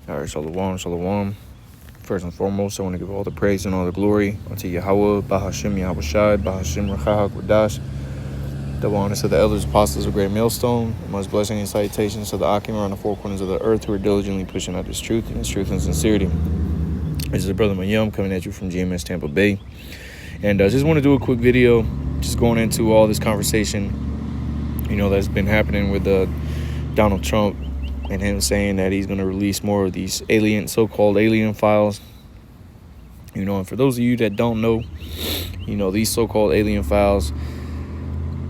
All right, shalom, shalom. First and foremost, I want to give all the praise and all the glory unto Yahweh, Bahashim Yahweh Shai, Bahashim Rachah Kodash. Double honors to the elders, apostles of Great Millstone. Much blessing and salutations to the Akim around the four corners of the earth who are diligently pushing out this truth and sincerity. This is Brother Mayum coming at you from GMS Tampa Bay. And I just want to do a quick video, just going into all this conversation, that's been happening with Donald Trump and him saying that he's going to release more of these so-called alien files. And for those of you that don't know, these so-called alien files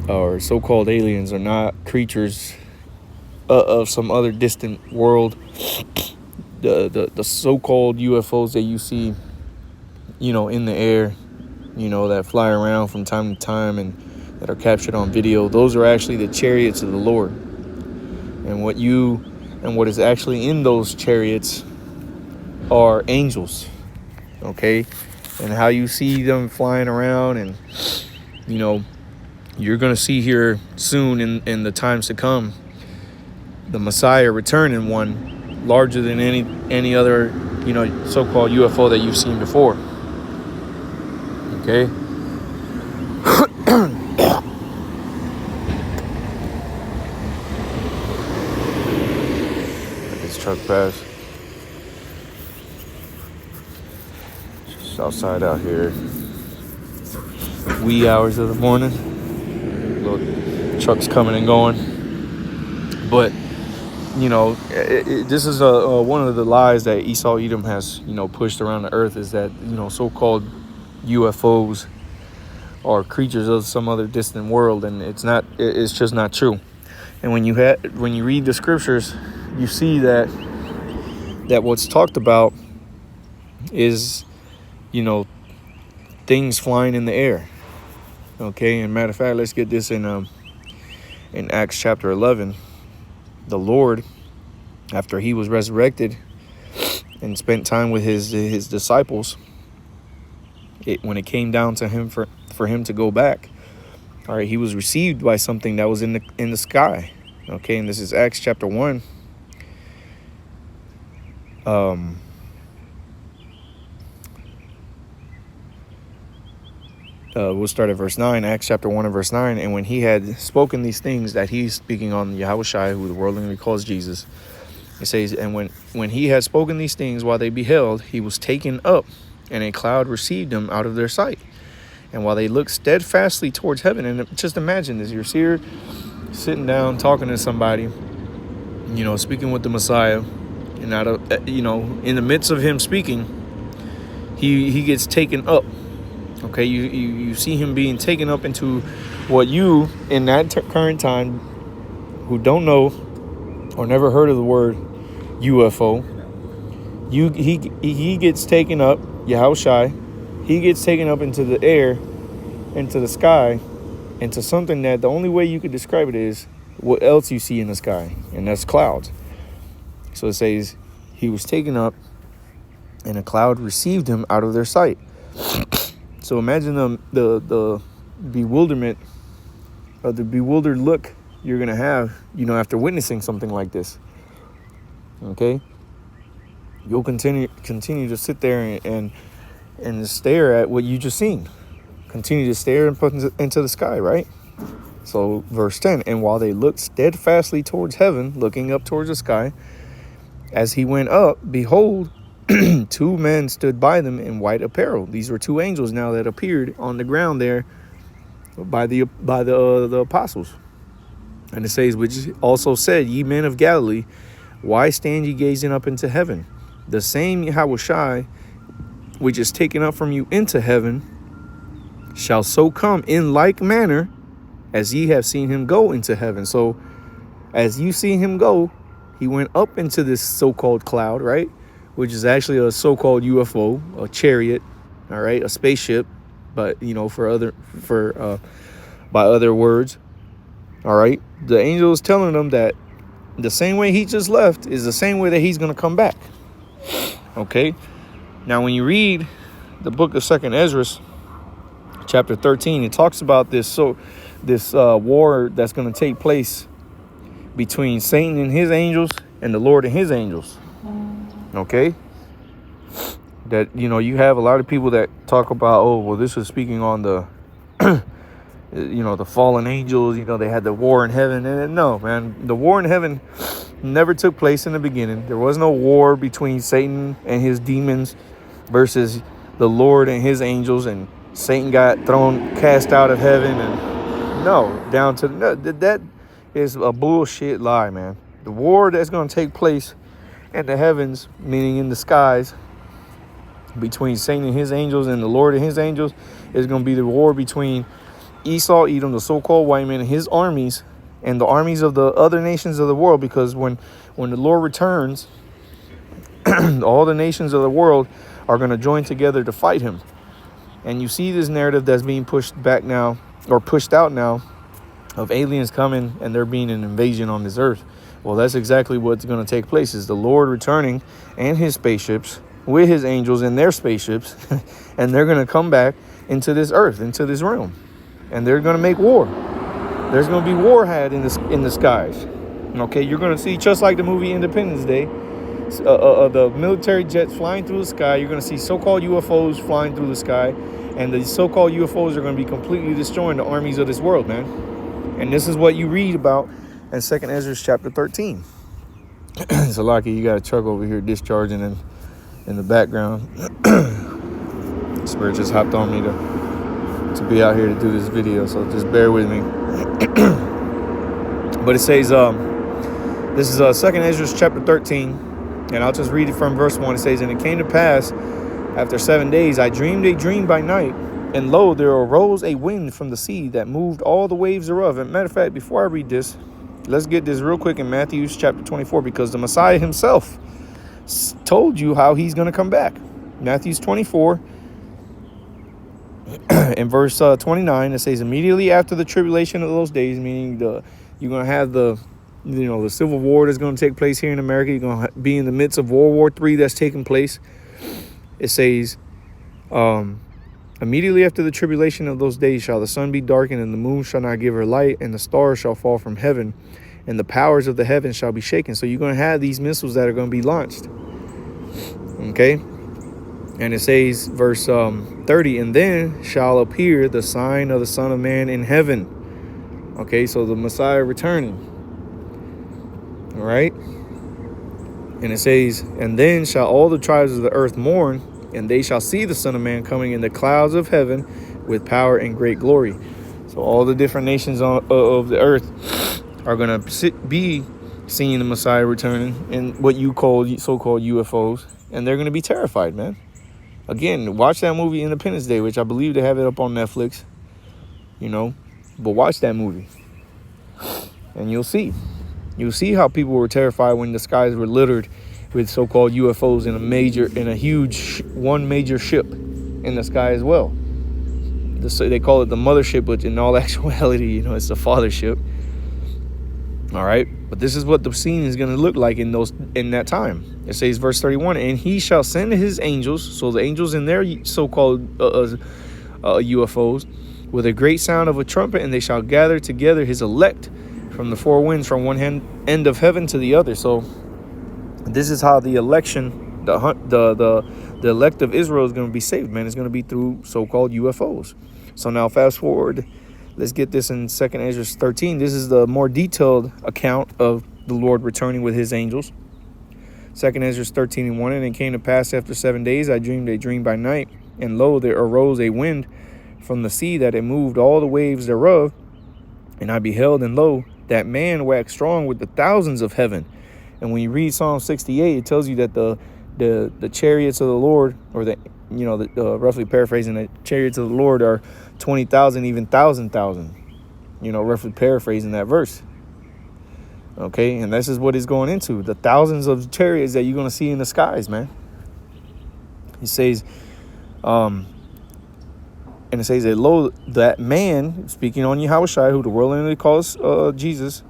or so-called aliens are not creatures of some other distant world. The so-called UFOs that you see, in the air, that fly around from time to time and that are captured on video, those are actually the chariots of the Lord. And what is actually in those chariots are angels, okay? And how you see them flying around, and you're going to see here soon in the times to come the Messiah returning, one larger than any other so-called UFO that you've seen before. Okay. This truck pass. Just outside out here. Wee hours of the morning. Little trucks coming and going. But this is one of the lies that Esau Edom has pushed around the earth, is that so-called UFOs are creatures of some other distant world, and it's not. It's just not true. And when you read the scriptures, you see that what's talked about is things flying in the air. Okay, and matter of fact, let's get this in Acts chapter 11. The Lord, after he was resurrected and spent time with his disciples, when it came down to him for him to go back, all right, he was received by something that was in the sky. Okay, and this is Acts chapter 1. We'll start at verse 9, Acts chapter 1 and verse 9. And when he had spoken these things, that he's speaking on Yahweh Shai, who the worldly calls Jesus, it says, and when he had spoken these things while they beheld, he was taken up, and a cloud received him out of their sight. And while they looked steadfastly towards heaven, and just imagine this, you're here sitting down talking to somebody, speaking with the Messiah, and out of in the midst of him speaking, he gets taken up. Okay, you see him being taken up into what you, in that current time, who don't know or never heard of the word UFO, he gets taken up, Yahweh Shai, he gets taken up into the air, into the sky, into something that the only way you could describe it is what else you see in the sky, and that's clouds. So it says he was taken up, and a cloud received him out of their sight. So imagine the bewilderment, or the bewildered look you're gonna have, after witnessing something like this. Okay, you'll continue to sit there and stare at what you just seen. Continue to stare into the sky, right? So verse 10, and while they looked steadfastly towards heaven, looking up towards the sky, as he went up, behold, two men stood by them in white apparel. These were two angels now that appeared on the ground there by the apostles. And it says, which also said, ye men of Galilee, why stand ye gazing up into heaven? The same Yahweh Shai, which is taken up from you into heaven, shall so come in like manner as ye have seen him go into heaven. So as you see him go, he went up into this so-called cloud, right? Which is actually a so-called UFO, a chariot, all right, a spaceship, but by other words, all right. The angel is telling them that the same way he just left is the same way that he's going to come back. Okay. Now, when you read the book of 2nd Ezra, chapter 13, it talks about this war that's going to take place between Satan and his angels and the Lord and his angels. Okay, that you have a lot of people that talk about, oh well, this is speaking on the the fallen angels. They had the war in heaven. And no, man, the war in heaven never took place in the beginning. There was no war between Satan and his demons versus the Lord and his angels, and Satan got cast out of heaven. And no, down to no, that is a bullshit lie, man. The war that's going to take place in the heavens, meaning in the skies, between Satan and his angels and the Lord and his angels, is going to be the war between Esau, Edom, the so-called white man, and his armies, and the armies of the other nations of the world. Because when the Lord returns, all the nations of the world are going to join together to fight him. And you see this narrative that's being pushed back now, or pushed out now, of aliens coming and there being an invasion on this earth. Well, that's exactly what's going to take place, is the Lord returning and his spaceships with his angels in their spaceships, and they're going to come back into this earth, into this realm, and they're going to make war. There's going to be war had in the skies. Okay, you're going to see, just like the movie Independence Day, the military jets flying through the sky. You're going to see so-called UFOs flying through the sky, and the so-called UFOs are going to be completely destroying the armies of this world, man. And this is what you read about in 2nd Ezra chapter 13. So, Lucky, you got a truck over here discharging in the background. Spirit just hopped on me to be out here to do this video, so just bear with me. But it says, this is 2nd Ezra chapter 13, and I'll just read it from verse 1. It says, "And it came to pass, after 7 days, I dreamed a dream by night, and lo, there arose a wind from the sea that moved all the waves thereof." And matter of fact, before I read this, let's get this real quick in Matthew chapter 24, because the Messiah himself told you how he's going to come back. Matthew 24, in verse 29, it says, "Immediately after the tribulation of those days," meaning you're going to have the civil war that's going to take place here in America. You're going to be in the midst of World War III that's taking place. It says, "Immediately after the tribulation of those days shall the sun be darkened, and the moon shall not give her light, and the stars shall fall from heaven, and the powers of the heavens shall be shaken." So you're going to have these missiles that are going to be launched. Okay? And it says, verse 30, "And then shall appear the sign of the Son of Man in heaven." Okay, so the Messiah returning. All right? And it says, "And then shall all the tribes of the earth mourn, and they shall see the Son of Man coming in the clouds of heaven with power and great glory." So all the different nations of the earth are going to be seeing the Messiah returning in what you call so-called UFOs, and they're going to be terrified, man. Again, watch that movie Independence Day, which I believe they have it up on Netflix, but watch that movie and you'll see how people were terrified when the skies were littered with so-called UFOs in a huge one major ship in the sky as well. They call it the mothership, but in all actuality, it's the father ship. All right, but this is what the scene is going to look like in that time. It says, verse 31, "And he shall send his angels," so the angels in their so-called UFOs, "with a great sound of a trumpet, and they shall gather together his elect from the four winds, from one end of heaven to the other." So this is how the election, the elect of Israel is going to be saved, man. It's going to be through so-called UFOs. So now fast forward. Let's get this in 2nd Ezra 13. This is the more detailed account of the Lord returning with his angels. 2nd Ezra 13:1, "And it came to pass after 7 days, I dreamed a dream by night, and lo, there arose a wind from the sea that it moved all the waves thereof. And I beheld, and lo, that man waxed strong with the thousands of heaven." And when you read Psalm 68, it tells you that the chariots of the Lord, or roughly paraphrasing, the chariots of the Lord are 20,000, even 1,000,000. Roughly paraphrasing that verse. Okay, and this is what it's going into, the thousands of chariots that you're going to see in the skies, man. It says, and it says that, lo, that man, speaking on Yahushua, who the world literally calls Jesus,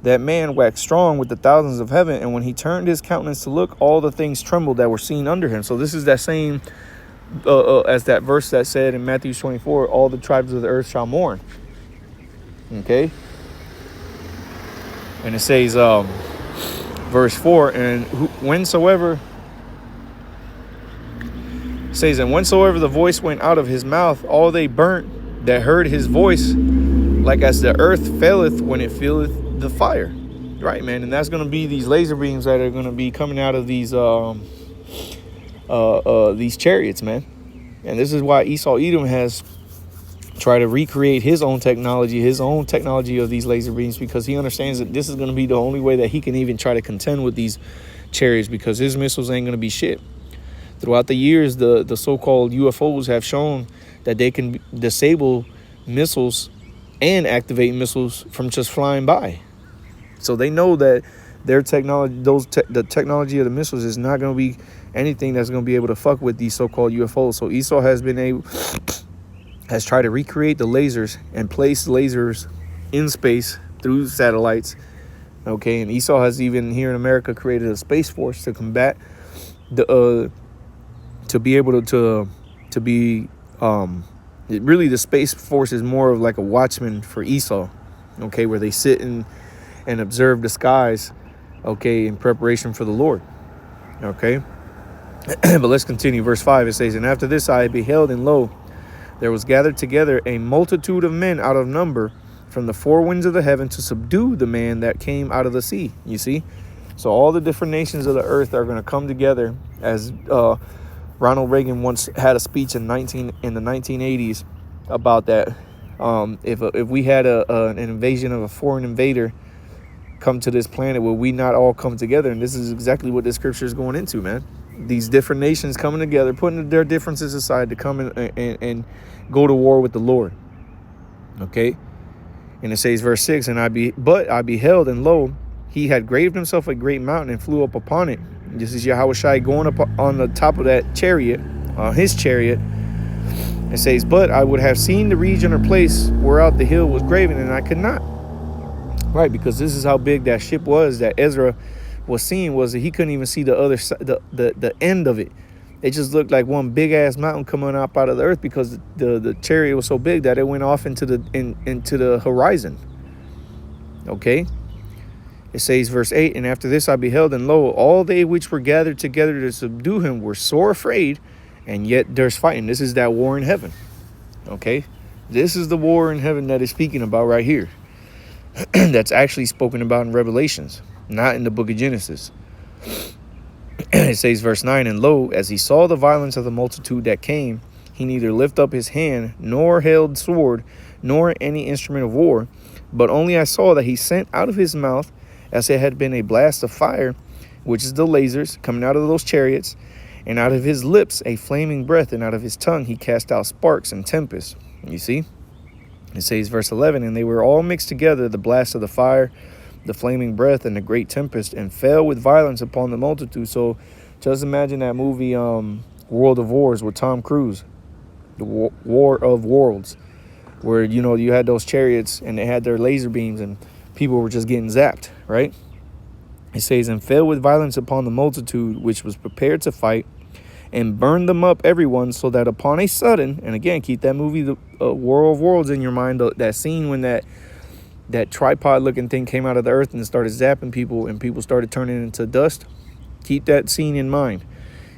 "that man waxed strong with the thousands of heaven, and when he turned his countenance to look, all the things trembled that were seen under him." So this is that same as that verse that said in Matthew 24, "All the tribes of the earth shall mourn." Okay? And it says, verse 4, "And whensoever It says, and whensoever the voice went out of his mouth, all they burnt that heard his voice, like as the earth faileth when it feeleth the fire. Right, man. And that's going to be these laser beams that are going to be coming out of these chariots, man. And this is why Esau Edom has tried to recreate his own technology of these laser beams, because he understands that this is going to be the only way that he can even try to contend with these chariots, because his missiles ain't going to be shit. Throughout the years, the so-called UFOs have shown that they can disable missiles and activate missiles from just flying by. So they know that their technology, the technology of the missiles is not going to be anything that's going to be able to fuck with these so-called UFOs. So Esau has tried to recreate the lasers and place lasers in space through satellites. Okay, and Esau has even here in America created a space force to combat to be able to be really the space force is more of like a watchman for Esau. Okay, where they sit and observe the skies, okay, in preparation for the Lord. Okay. But let's continue. Verse 5, it says, and after this I beheld, and lo, there was gathered together a multitude of men out of number from the four winds of the heaven to subdue the man that came out of the sea. You see? So all the different nations of the earth are going to come together, as Ronald Reagan once had a speech in the 1980s about that. If we had an invasion of a foreign invader come to this planet, will we not all come together? And this is exactly what this scripture is going into, man. These different nations coming together, putting their differences aside to come and go to war with the Lord. Okay. And it says, verse 6, and I beheld, and lo, he had graved himself a great mountain and flew up upon it. This is Yahushua going up on the top of that chariot, his chariot. It says, but I would have seen the region or place whereout the hill was graven, and I could not. Right, because this is how big that ship was that Ezra was seeing, was that he couldn't even see the other side, the end of it. It just looked like one big ass mountain coming up out of the earth, because the chariot was so big that it went off into the horizon. Okay. It says, verse 8, and after this I beheld, and lo, all they which were gathered together to subdue him were sore afraid, and yet there's fighting. This is that war in heaven. Okay. This is the war in heaven that is speaking about right here. That's actually spoken about in Revelations, not in the book of Genesis. It says, verse 9, and lo, as he saw the violence of the multitude that came, he neither lift up his hand, nor held sword, nor any instrument of war, but only I saw that he sent out of his mouth, as it had been a blast of fire, which is the lasers coming out of those chariots, and out of his lips a flaming breath, and out of his tongue he cast out sparks and tempests. You see? It says, verse 11, and they were all mixed together, the blast of the fire, the flaming breath, and the great tempest, and fell with violence upon the multitude. So just imagine that movie, World of Wars, with Tom Cruise, the War of Worlds, where, you know, you had those chariots and they had their laser beams and people were just getting zapped, right? It says, and fell with violence upon the multitude, which was prepared to fight, and burned them up everyone, so that upon a sudden, and again, keep that movie, the War of Worlds, in your mind, that scene when that tripod looking thing came out of the earth and started zapping people, and people started turning into dust. Keep that scene in mind.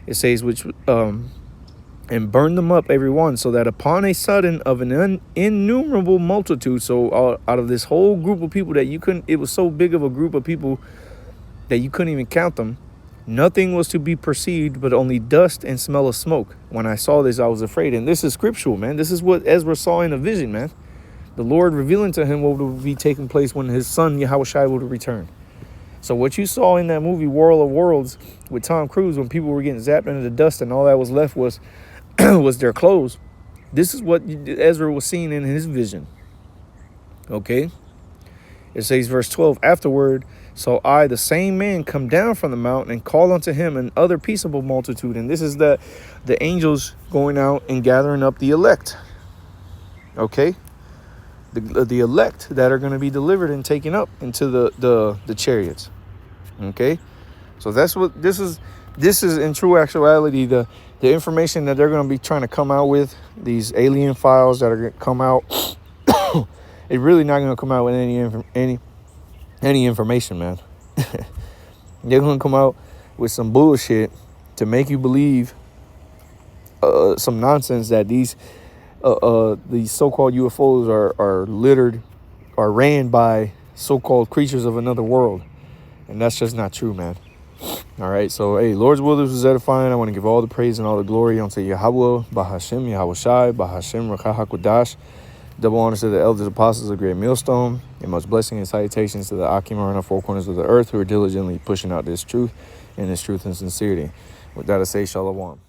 It says, which and burned them up everyone, so that upon a sudden of an innumerable multitude, so out of this whole group of people that you couldn't, it was so big of a group of people that you couldn't even count them, nothing was to be perceived but only dust and smell of smoke. When I saw this, I was afraid. And this is scriptural, man. This is what Ezra saw in a vision, man. The Lord revealing to him what would be taking place when his son Yahushua would return. So what you saw in that movie, World of Worlds, with Tom Cruise, when people were getting zapped into the dust and all that was left was was their clothes. This is what Ezra was seeing in his vision. Okay. It says, verse 12, afterward, saw I the same man come down from the mountain and call unto him an other peaceable multitude. And this is the angels going out and gathering up the elect. Okay. The elect that are going to be delivered and taken up into the chariots. Okay. So that's what this is in true actuality, the information that they're going to be trying to come out with, these alien files that are going to come out. It's really not going to come out with any information, man. They're going to come out with some bullshit to make you believe some nonsense that these so-called UFOs are ran by so-called creatures of another world, and that's just not true, man. All right, so hey, Lord's will, this was edifying. I want to give all the praise and all the glory unto Yahweh, Bahashem, Yahweh Shai, Bahashem, Rakah HaKodash. Double honors to the elders, apostles of Great Millstone, and much blessing and salutations to the Akim around the four corners of the earth who are diligently pushing out this truth and this truth and sincerity. With that, I say Shalom.